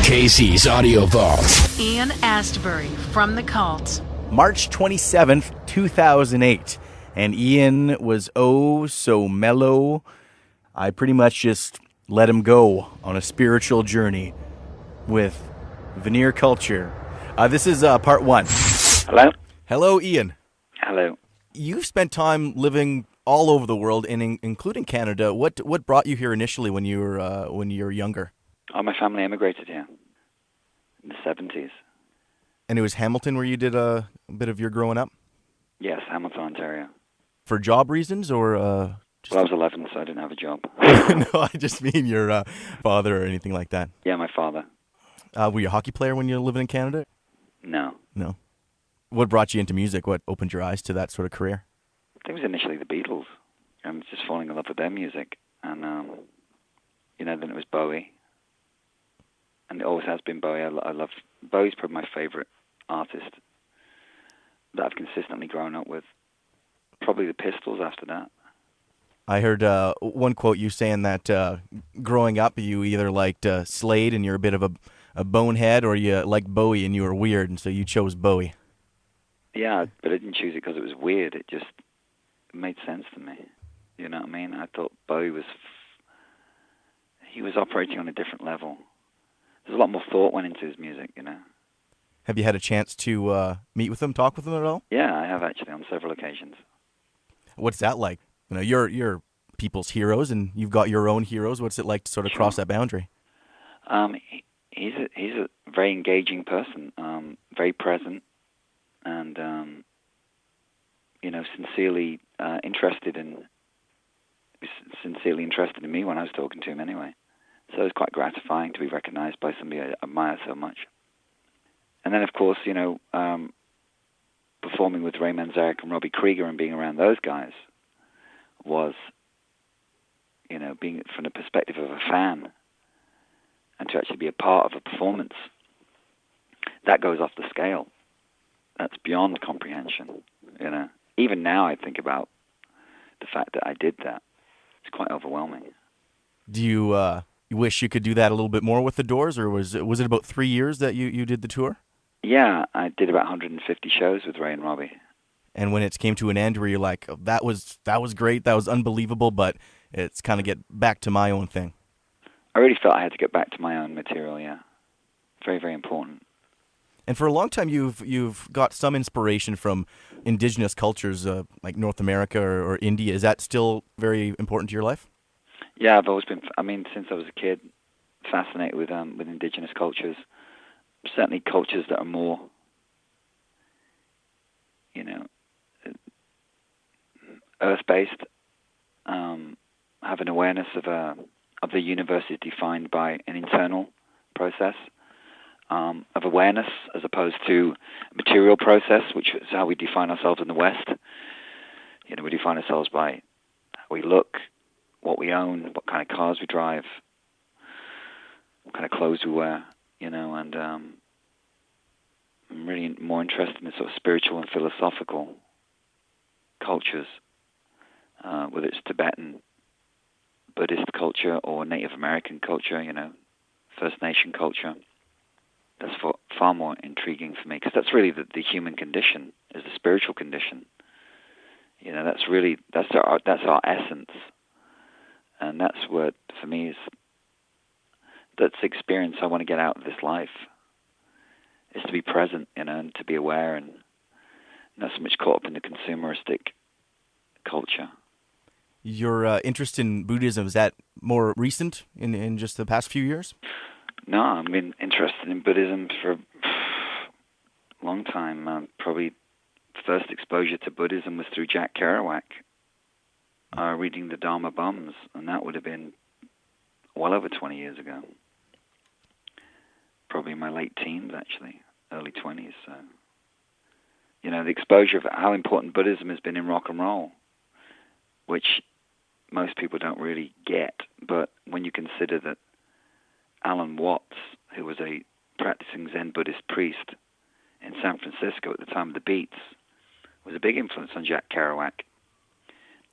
KC's Audio Vault. Ian Astbury from The Cult. March 27th, 2008. And Ian was oh so mellow. I pretty much just let him go on a spiritual journey with Veneer Culture. This is part one. Hello? Hello, Ian. Hello. You've spent time living all over the world, and including Canada. What brought you here initially when you were younger? Oh, my family emigrated here in the 70s. And it was Hamilton where you did a bit of your growing up? Yes, Hamilton, Ontario. For job reasons, or Well, I was 11, so I didn't have a job. No, I just mean your father or anything like that. Yeah, my father. Were you a hockey player when you were living in Canada? No. No. What brought you into music? What opened your eyes to that sort of career? I think it was initially the Beatles. I was just falling in love with their music. And, then it was Bowie. And it always has been Bowie. I love Bowie's probably my favorite artist that I've consistently grown up with. Probably the Pistols after that. I heard one quote you saying that growing up you either liked Slade and you're a bit of a bonehead, or you liked Bowie and you were weird, and so you chose Bowie. Yeah, but I didn't choose it because it was weird. It just made sense to me. You know what I mean? I thought Bowie he was operating on a different level. There's a lot more thought went into his music, you know. Have you had a chance to meet with him, talk with him at all? Yeah, I have actually on several occasions. What's that like? You know, you're people's heroes, and you've got your own heroes. What's it like to sort of cross that boundary? He's a very engaging person, very present, and sincerely interested in me when I was talking to him anyway. So it was quite gratifying to be recognized by somebody I admire so much. And then, of course, performing with Ray Manzarek and Robbie Krieger and being around those guys was, being from the perspective of a fan and to actually be a part of a performance, that goes off the scale. That's beyond comprehension, Even now I think about the fact that I did that. It's quite overwhelming. Do you wish you could do that a little bit more with the Doors, or was it about 3 years that you did the tour? Yeah, I did about 150 shows with Ray and Robbie. And when it came to an end, where you're like, oh, that was great, that was unbelievable, but it's kind of get back to my own thing. I really felt I had to get back to my own material, yeah. Very, very important. And for a long time, you've got some inspiration from indigenous cultures like North America or India. Is that still very important to your life? Yeah, I've always been, since I was a kid, fascinated with indigenous cultures. Certainly cultures that are more, earth-based, have an awareness of the universe is defined by an internal process of awareness, as opposed to a material process, which is how we define ourselves in the West. We define ourselves by how we look, what we own, what kind of cars we drive, what kind of clothes we wear, and I'm really more interested in the sort of spiritual and philosophical cultures, whether it's Tibetan, Buddhist culture, or Native American culture, First Nation culture. That's far more intriguing for me, because that's really the human condition, is the spiritual condition. That's our essence. And that's what, for me, that's the experience I want to get out of this life, is to be present, and to be aware, and not so much caught up in the consumeristic culture. Your interest in Buddhism, is that more recent in just the past few years? No, I've been interested in Buddhism for a long time. Probably first exposure to Buddhism was through Jack Kerouac, reading the Dharma Bums, and that would have been well over 20 years ago. Probably in my late teens, actually, early 20s. So, the exposure of how important Buddhism has been in rock and roll, which most people don't really get. But when you consider that Alan Watts, who was a practicing Zen Buddhist priest in San Francisco at the time of the Beats, was a big influence on Jack Kerouac.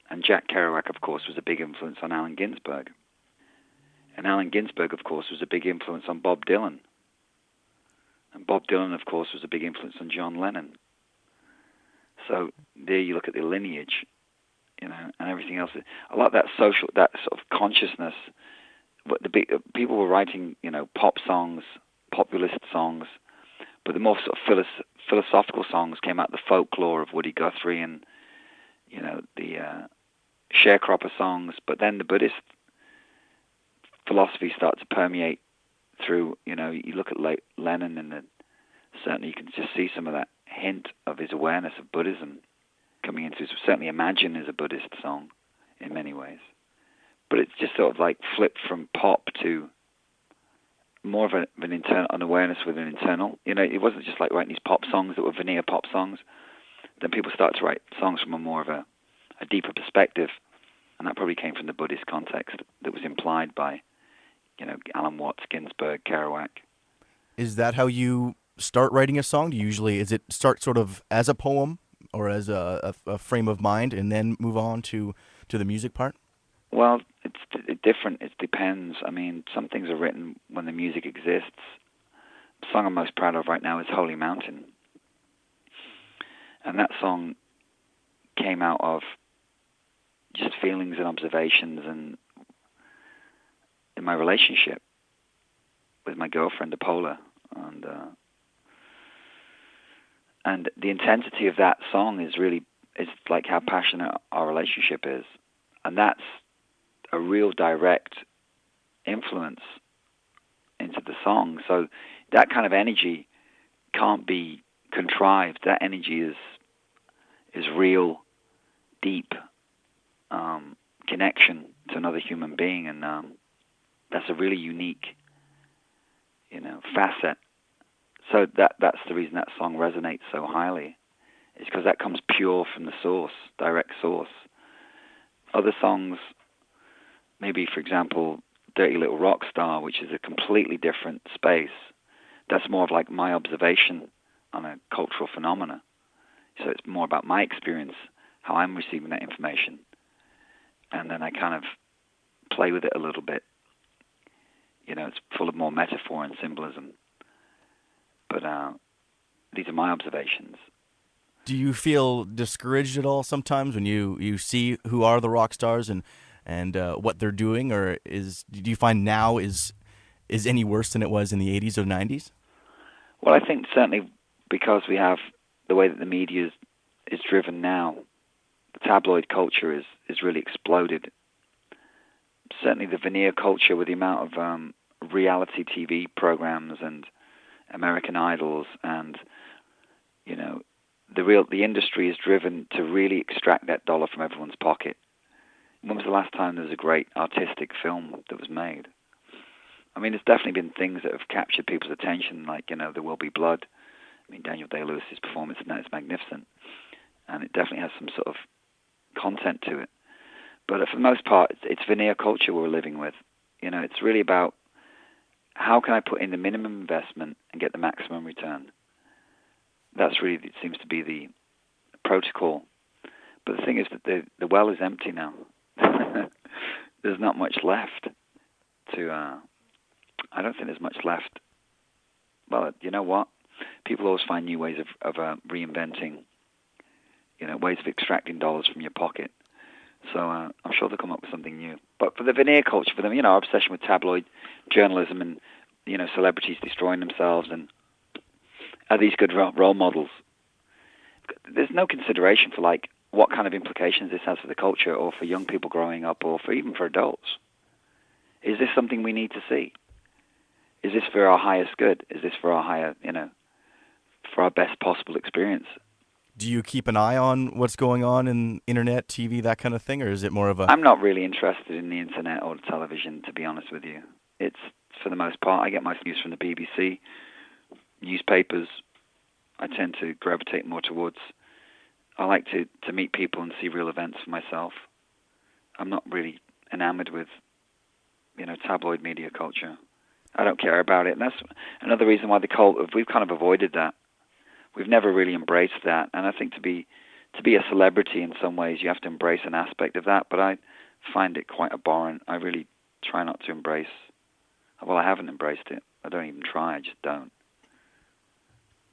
And Jack Kerouac, of course, was a big influence on Allen Ginsberg. And Allen Ginsberg, of course, was a big influence on Bob Dylan. And Bob Dylan, of course, was a big influence on John Lennon. So there you look at the lineage, and everything else. A lot of that that sort of consciousness. But people were writing, pop songs, populist songs, but the more sort of philosophical songs came out of the folklore of Woody Guthrie and, the sharecropper songs. But then the Buddhist philosophy started to permeate through, you look at Lennon and certainly you can just see some of that hint of his awareness of Buddhism coming into. Certainly Imagine is a Buddhist song in many ways. But it's just sort of like flipped from pop to more of an internal, an awareness with an internal. It wasn't just like writing these pop songs that were veneer pop songs. Then people started to write songs from a more of a deeper perspective, and that probably came from the Buddhist context that was implied by, Alan Watts, Ginsberg, Kerouac. Is that how you start writing a song? Is it start sort of as a poem or as a frame of mind, and then move on to the music part? Well, it's different. It depends. I mean, some things are written when the music exists. The song I'm most proud of right now is Holy Mountain. And that song came out of just feelings and observations and in my relationship with my girlfriend, Apola. And the intensity of that song is like how passionate our relationship is. And that's a real direct influence into the song. So that kind of energy can't be contrived. That energy is real, deep connection to another human being, and that's a really unique, facet. So that's the reason that song resonates so highly, is because that comes pure from the source, direct source. Other songs, maybe, for example, Dirty Little Rock Star, which is a completely different space. That's more of like my observation on a cultural phenomena. So it's more about my experience, how I'm receiving that information. And then I kind of play with it a little bit. It's full of more metaphor and symbolism. But these are my observations. Do you feel discouraged at all sometimes when you see who are the rock stars and what they're doing, or do you find now is any worse than it was in the 80s or 90s? Well, I think certainly because we have the way that the media is driven now, the tabloid culture is really exploded. Certainly the veneer culture with the amount of reality TV programs and American Idols and, the industry is driven to really extract that dollar from everyone's pocket. When was the last time there was a great artistic film that was made? I mean, there's definitely been things that have captured people's attention, like, There Will Be Blood. I mean, Daniel Day-Lewis's performance in that is magnificent. And it definitely has some sort of content to it. But for the most part, it's veneer culture we're living with. It's really about how can I put in the minimum investment and get the maximum return. That's really, it seems to be the protocol. But the thing is that the well is empty now. There's not much left I don't think there's much left. Well, you know what? People always find new ways of reinventing, ways of extracting dollars from your pocket. So I'm sure they'll come up with something new. But for the veneer culture, for them, our obsession with tabloid journalism and, celebrities destroying themselves, and are these good role models? There's no consideration for, like, what kind of implications this has for the culture or for young people growing up or even for adults. Is this something we need to see? Is this for our highest good? Is this for our higher, for our best possible experience? Do you keep an eye on what's going on in internet, TV, that kind of thing, or is it more of a... I'm not really interested in the internet or the television, to be honest with you. It's, for the most part, I get my news from the BBC, newspapers. I tend to gravitate more towards... I like to meet people and see real events for myself. I'm not really enamored with, tabloid media culture. I don't care about it. And that's another reason why we've kind of avoided that. We've never really embraced that. And I think to be a celebrity in some ways, you have to embrace an aspect of that. But I find it quite abhorrent. I really try not to embrace... Well, I haven't embraced it. I don't even try. I just don't.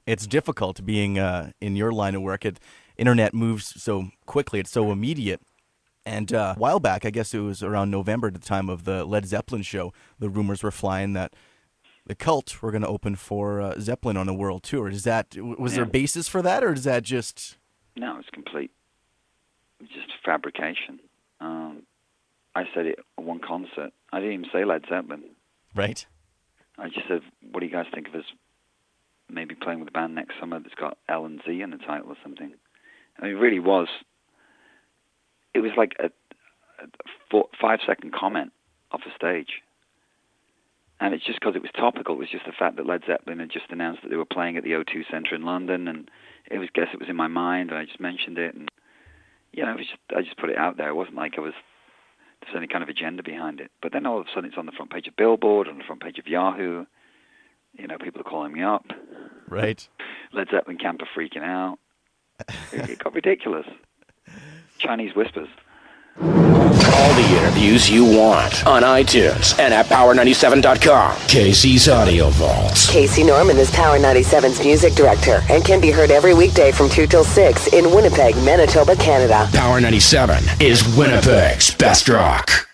It's difficult being in your line of work. Internet moves so quickly. It's so immediate. And a while back, I guess it was around November at the time of the Led Zeppelin show, the rumors were flying that the Cult were going to open for Zeppelin on a world tour. Was there a basis for that, or is that just... No, it's complete. It's just fabrication. I said it at one concert. I didn't even say Led Zeppelin. Right. I just said, what do you guys think of us maybe playing with a band next summer that's got L and Z in the title or something? I mean, it really was. It was like a 5-second comment off a stage. And it's just because it was topical. It was just the fact that Led Zeppelin had just announced that they were playing at the O2 Centre in London, and it was in my mind, and I just mentioned it, and I just put it out there. It wasn't like there's any kind of agenda behind it. But then all of a sudden, it's on the front page of Billboard, on the front page of Yahoo. People are calling me up. Right. Led Zeppelin camp are freaking out. It got ridiculous. Chinese whispers. All the interviews you want on iTunes and at Power97.com. KC's Audio Vault. Casey Norman is Power 97's music director and can be heard every weekday from 2 till 6 in Winnipeg, Manitoba, Canada. Power 97 is Winnipeg's best rock.